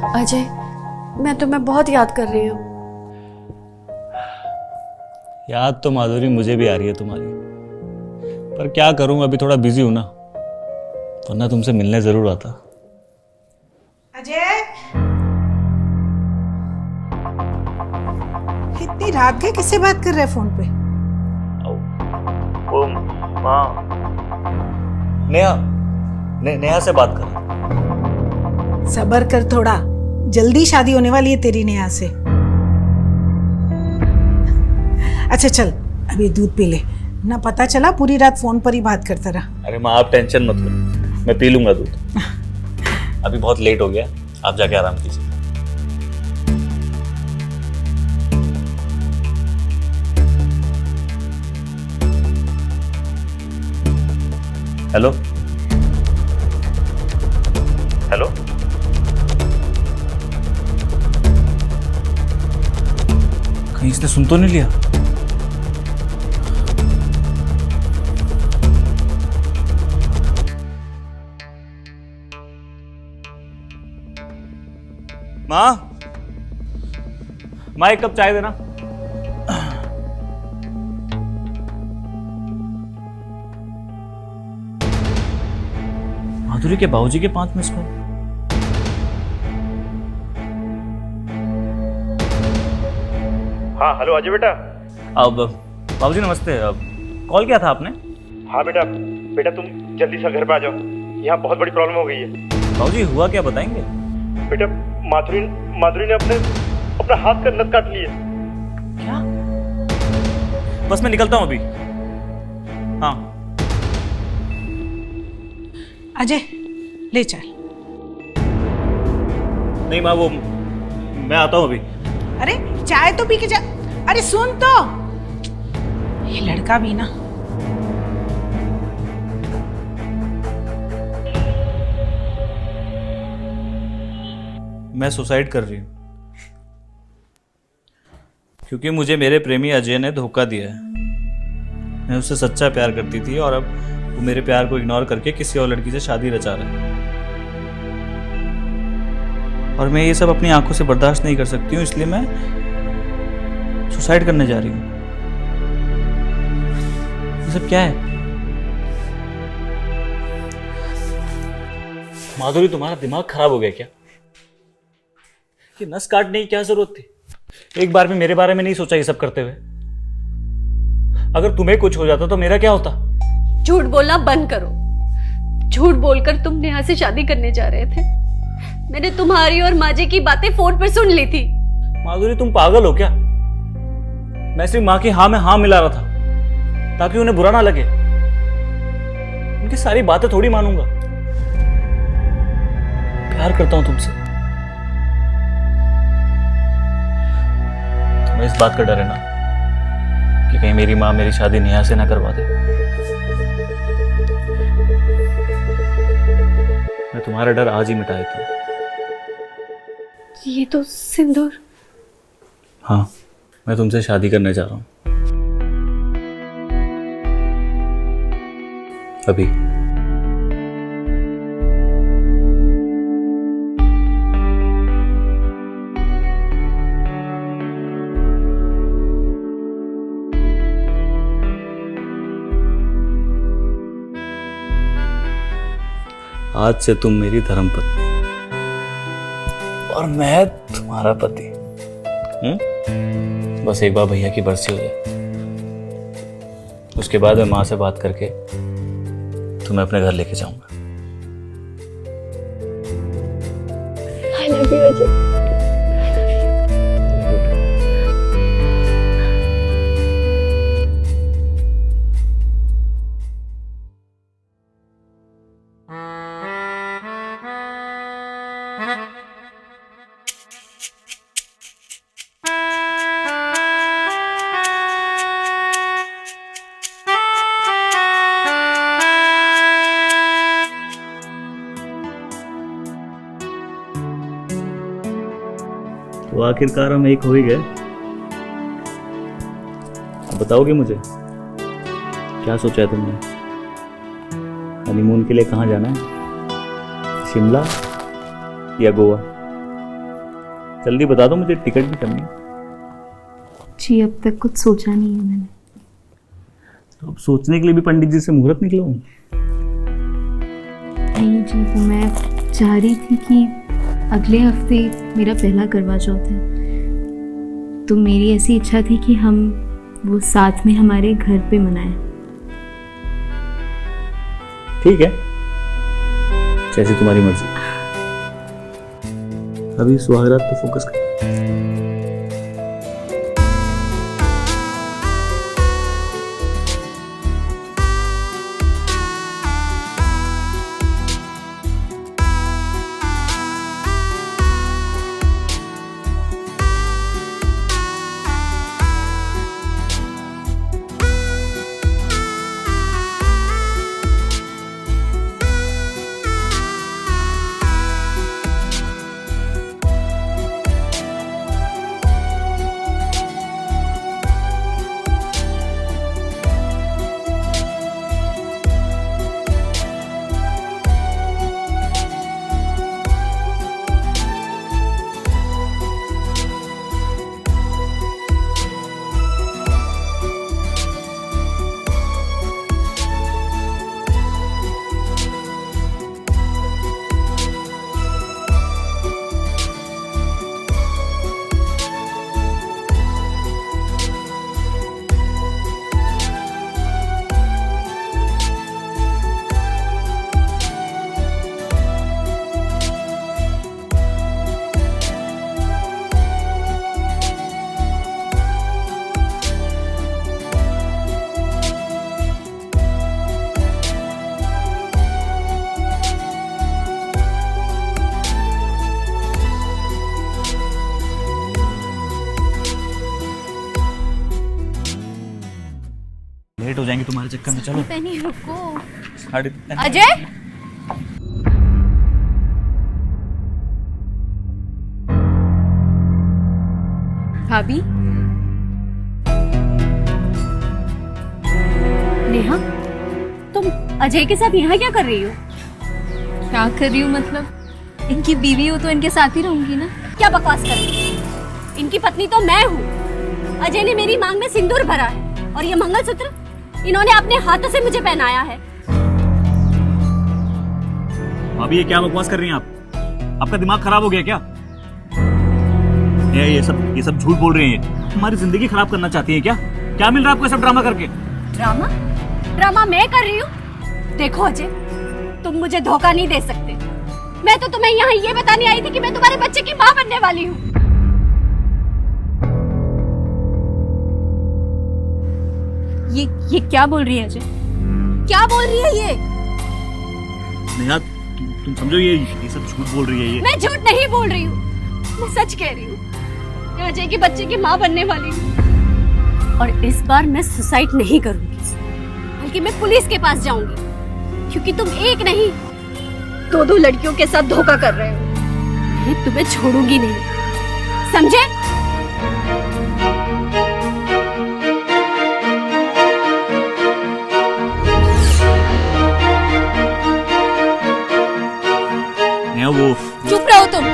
अजय, मैं तुम्हें बहुत याद कर रही हूँ। याद तो माधुरी मुझे भी आ रही है तुम्हारी, पर क्या करूं, अभी थोड़ा बिजी हूं ना, वरना तुमसे मिलने जरूर आता। अजय, इतनी रात के किससे बात कर रहे फोन पे? वो माँ नेहा से बात कर। सबर कर थोड़ा, जल्दी शादी होने वाली है तेरी नेहा से। अच्छा चल, अभी दूध पी ले, ना पता चला पूरी रात फोन पर ही बात करता रहा। अरे माँ आप टेंशन मत लो, मैं पी लूंगा दूध। अभी बहुत लेट हो गया, आप जाके आराम कीजिए। हेलो हेलो, कहीं इसने सुन तो नहीं लिया? माँ एक कप चाय देना। माधुरी के बाबूजी के 5 मिस कॉल। हाँ हेलो अजय बेटा। अब बाबूजी नमस्ते, अब कॉल किया था आपने? हाँ बेटा, तुम जल्दी से घर पे आ जाओ, यहाँ बहुत बड़ी प्रॉब्लम हो गई है। बाबूजी हुआ क्या, बताएंगे? बेटा माधुरी ने अपना हाथ का नस काट लिया। क्या? बस मैं निकलता हूँ अभी। हाँ अजय ले चल। नहीं माँ, वो मैं आता हूँ अभी। अरे चाय तो पी के जा। अरे सुन तो, ये लड़का भी ना। मैं सुसाइड कर रही हूँ क्योंकि मुझे मेरे प्रेमी अजय ने धोखा दिया है। मैं उससे सच्चा प्यार करती थी और अब वो मेरे प्यार को इग्नोर करके किसी और लड़की से शादी रचा रहा है। और मैं ये सब अपनी आंखों से बर्दाश्त नहीं कर सकती हूँ, इसलिए मैं सुसाइड करने जा रही हूँ। ये सब क्या है? माधुरी तुम्हारा दिमाग खराब हो गया क्या? ये नस काटने की क्या जरूरत थी? एक बार भी मेरे बारे में नहीं सोचा ये सब करते हुए? अगर तुम्हें कुछ हो जाता तो मेरा क्या होता? झूठ बोलना बंद करो। झूठ बोलकर तुम नेहा से शादी करने जा रहे थे। मैंने तुम्हारी और माजे की बातें फोन पर सुन ली थी। माधुरी तुम पागल हो क्या? मैं सिर्फ माँ की हाँ में हाँ मिला रहा था ताकि उन्हें बुरा ना लगे। उनकी सारी बातें थोड़ी मानूंगा। प्यार करता हूं तुमसे। तुम्हें इस बात का डर है ना कि कहीं मेरी माँ मेरी शादी नेहा से ना करवा दे। मैं तुम्हारा डर आज ही मिटा देता हूं। ये तो सिंदूर। हाँ, मैं तुमसे शादी करने जा रहा हूं अभी। आज से तुम मेरी धर्मपत्नी और मैं तुम्हारा पति। बस एक बार भैया की बरसी हो जाए, उसके बाद मैं माँ से बात करके तुम्हें अपने घर लेके जाऊंगा। I love you, Ajay. तो आखिरकार हम एक हो ही गए। अब बताओगे मुझे क्या सोचा है तुमने? हनीमून के लिए कहाँ जाना है? शिमला या गोवा? जल्दी बता दो, मुझे टिकट भी करनी है। जी अब तक कुछ सोचा नहीं है मैंने। तो अब सोचने के लिए भी पंडित जी से मुहूर्त निकलवाऊं? नहीं जी, वो मैं चाह रही थी कि अगले हफ्ते मेरा पहला करवा चौथ है, तो मेरी ऐसी इच्छा थी कि हम वो साथ में हमारे घर पे मनाएं। ठीक है, जैसे तुम्हारी मर्जी। अभी सुहागरात पे फोकस कर। लेट हो जाएंगे तुम्हारे चक्कर में। चलो नहीं, रुको। 3:30। अजय, भाभी, नेहा, तुम अजय के साथ यहाँ क्या कर रही हो? क्या कर रही हूँ मतलब? इनकी बीवी हो तो इनके साथ ही रहूंगी ना। क्या बकवास कर रही हो? इनकी पत्नी तो मैं हूँ। अजय ने मेरी मांग में सिंदूर भरा है और ये मंगलसूत्र इन्होंने अपने हाथों से मुझे पहनाया है। अभी ये क्या बकवास कर रही हैं आप? आपका दिमाग खराब हो गया क्या? ये सब झूठ बोल रही हैं। हमारी जिंदगी खराब करना चाहती हैं क्या? क्या मिल रहा है आपको सब ड्रामा करके? ड्रामा? ड्रामा मैं कर रही हूँ? देखो अजय, तुम मुझे धोखा नहीं दे सकते। मैं तो तुम्हें यहाँ ये बताने आई थी कि मैं तुम्हारे बच्चे की माँ बनने वाली हूँ। ये क्या बोल रही है अजय? क्या बोल रही है ये? नेहा, तुम समझो ये सब झूठ बोल रही है ये। मैं झूठ नहीं बोल रही हूँ, मैं सच कह रही हूँ। मैं अजय के बच्चे की माँ बनने वाली हूँ और इस बार मैं सुसाइड नहीं करूंगी, बल्कि मैं पुलिस के पास जाऊंगी, क्योंकि तुम एक नहीं 2 लड़कियों के साथ धोखा कर रहे हो। मैं तुम्हें छोड़ूंगी नहीं, समझे? नेहा, वो चुप रहो तुम।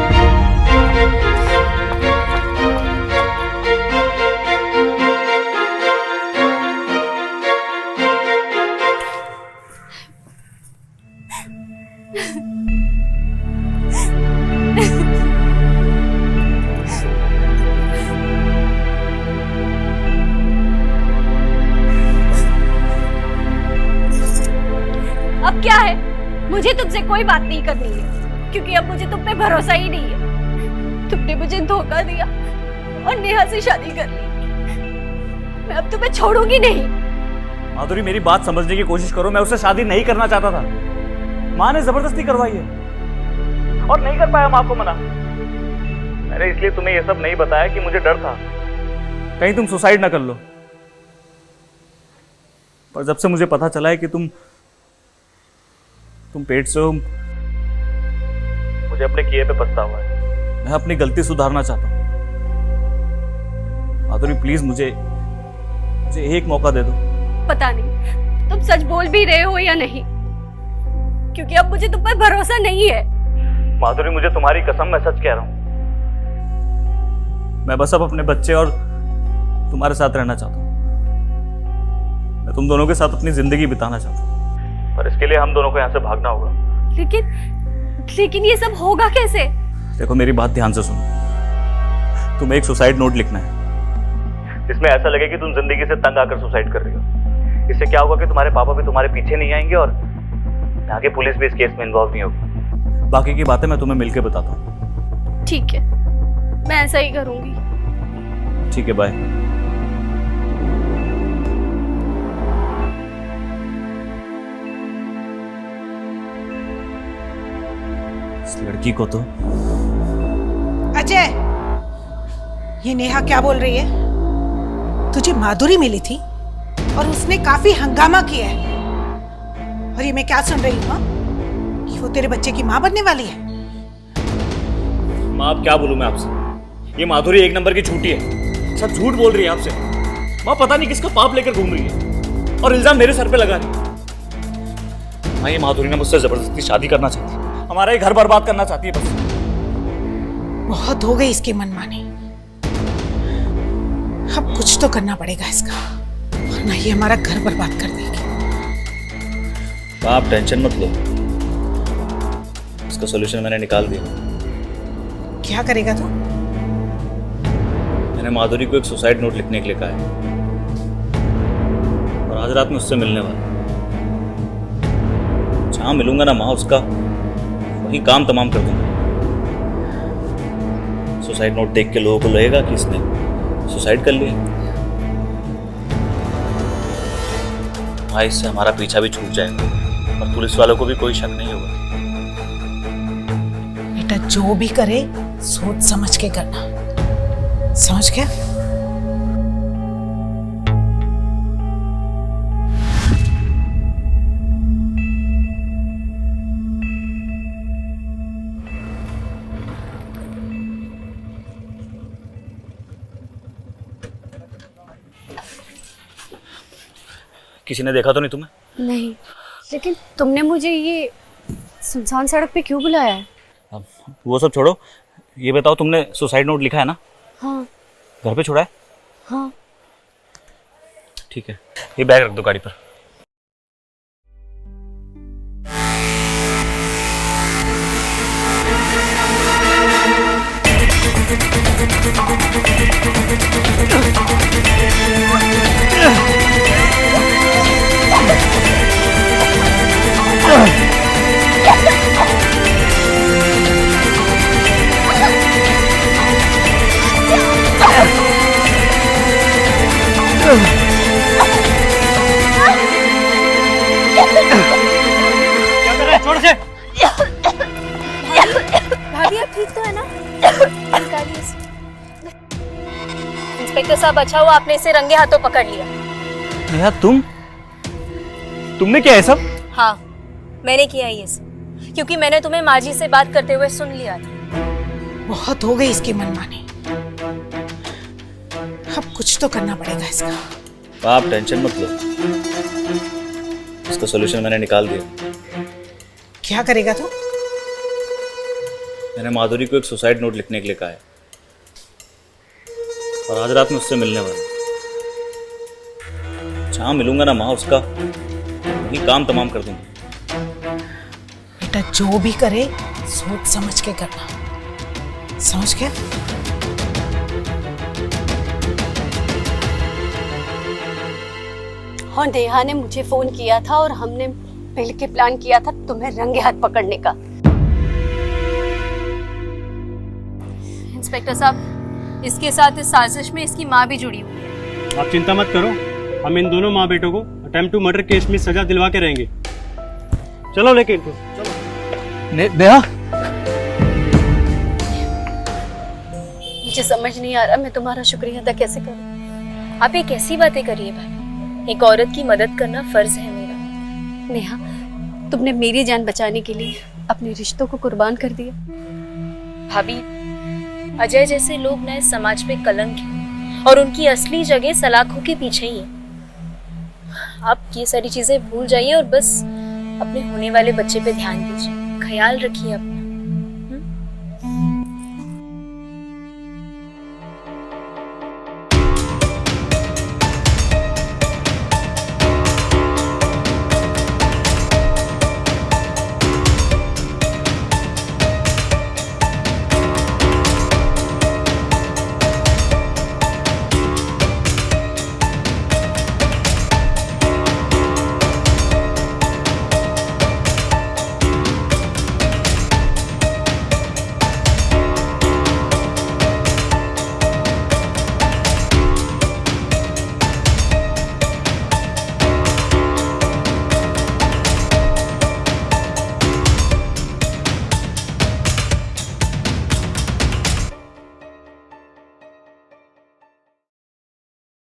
अब क्या है? मुझे तुमसे कोई बात नहीं करनी है, क्योंकि अब मुझे तुम पे भरोसा ही नहीं है। तुमने मुझे धोखा दिया और नेहा से शादी कर ली। मैं अब तुम्हें छोड़ूंगी नहीं। माधुरी, मेरी बात समझने की कोशिश करो। मैं उससे शादी नहीं करना चाहता था, माँ ने जबरदस्ती करवाई है और नहीं कर पाया मैं आपको मना। मैंने इसलिए तुम्हें ये सब नहीं बताया कि मुझे डर था कहीं तुम सुसाइड ना कर लो। पर जब से मुझे पता चला है कि तुम पेट से हो, मुझे अपने किए पे पछतावा है। मैं अपनी गलती सुधारना चाहता हूँ। माधुरी प्लीज मुझे एक मौका दे दो। पता नहीं तुम सच बोल भी रहे हो या नहीं, क्योंकि अब मुझे तुम पर भरोसा नहीं है। माधुरी, मुझे तुम्हारी कसम, मैं सच कह रहा हूँ। मैं बस अब अपने बच्चे और तुम्हारे साथ रहना चाहता हूँ। मैं तुम दोनों के साथ अपनी जिंदगी बिताना चाहता हूँ, पर इसके लिए हम दोनों को यहाँ से भागना होगा। लेकिन ये सब होगा कैसे? देखो मेरी बात ध्यान से सुनो। तुम्हें एक सुसाइड नोट लिखना है जिसमें ऐसा लगे कि तुम जिंदगी से तंग आकर सुसाइड कर रही हो। इससे क्या होगा कि तुम्हारे पापा भी तुम्हारे पीछे नहीं आएंगे और आगे पुलिस भी इस केस में इन्वॉल्व नहीं होगी। बाकी की बातें मैं तुम्हें मिलकर बताता हूँ। ठीक है, मैं ऐसा ही करूंगी। ठीक है, बाय। इस लड़की को तो अजय, ये नेहा क्या बोल रही है? तुझे माधुरी मिली थी और उसने काफी हंगामा किया है, और ये मैं क्या सुन रही हूँ कि वो तेरे बच्चे की माँ बनने वाली है। माँ अब क्या बोलूं मैं आपसे? ये माधुरी एक नंबर की झूठी है, सब झूठ बोल रही है आपसे। माँ पता नहीं किसका पाप लेकर घूम रही है और इल्जाम मेरे सर पे लगा रही है। माँ ये माधुरी ने मुझसे जबरदस्ती शादी करना चाहती है, हमारा ये घर बर्बाद करना चाहती है बस। बहुत हो गई इसकी मनमानी, अब कुछ तो करना पड़ेगा इसका, वरना ये हमारा घर बर्बाद कर देगी। आप टेंशन मत लो, इसका सॉल्यूशन मैंने निकाल दिया। क्या करेगा तू? मैंने माधुरी को एक सुसाइड नोट लिखने के लिए कहा है और आज रात में उससे मिलने वाला। जहां मिलूंगा ना माँ उसका वही काम तमाम कर दूंगा। सुसाइड नोट देख के लोगों को लगेगा कि इसने सुसाइड कर लिया। भाई इससे हमारा पीछा भी छूट जाएगा और पुलिस वालों को भी कोई शक नहीं होगा। बेटा जो भी करे सोच समझ के करना, समझ गया? किसी ने देखा तो नहीं तुम्हें? नहीं, लेकिन तुमने मुझे ये सुनसान सड़क पे क्यों बुलाया है? अब वो सब छोड़ो, ये बताओ तुमने सुसाइड नोट लिखा है ना? हाँ। घर पे छोड़ा है? हाँ। ठीक है, ये बैग रख दो गाड़ी पर। क्या कर रहे हैं? छोड़ से। भाभी आप ठीक तो है ना? निकालिए इसे। इंस्पेक्टर साहब, अच्छा हुआ आपने इसे रंगे हाथों पकड़ लिया। नेहा तुमने क्या है सब? हाँ, मैंने किया ये सब, क्योंकि मैंने तुम्हें माँ जी से बात करते हुए सुन लिया था। बहुत हो गई इसकी मनमानी, अब कुछ तो करना पड़ेगा इसका। आप टेंशन मत लो, इसका सॉल्यूशन मैंने निकाल दिया। क्या करेगा तू? मैंने माधुरी को एक सुसाइड नोट लिखने के लिए कहा है और आज रात में उससे मिलने वाला। जहां मिलूंगा ना माँ उसका वही काम तमाम कर दूंगा। बेटा जो भी करे सोच समझ के करना, समझ गया? और नेहा ने मुझे फोन किया था और हमने मिलकर प्लान किया था तुम्हें रंगे हाथ पकड़ने का। इंस्पेक्टर साहब, इसके साथ इस साजिश में इसकी माँ भी जुड़ी हुई है। आप चिंता मत करो, हम इन दोनों माँ बेटों को अटेम्प्ट टू मर्डर केस में सजा दिलवा के रहेंगे। चलो लेके इनको। नेहा, मुझे समझ नहीं आ रहा मैं तुम्हारा शुक्रिया अदा कैसे करूं। आप ये कैसी बातें करिए भाई, एक औरत की मदद करना फर्ज है मेरा। नेहा, तुमने मेरी जान बचाने के लिए अपने रिश्तों को कुर्बान कर दिया। भाभी, अजय जैसे लोग नए समाज पे कलंक हैं और उनकी असली जगह सलाखों के पीछे ही है। आप ये सारी चीजें भूल जाइए और बस अपने होने वाले बच्चे पे ध्यान दीजिए, ख्याल रखिए अपना।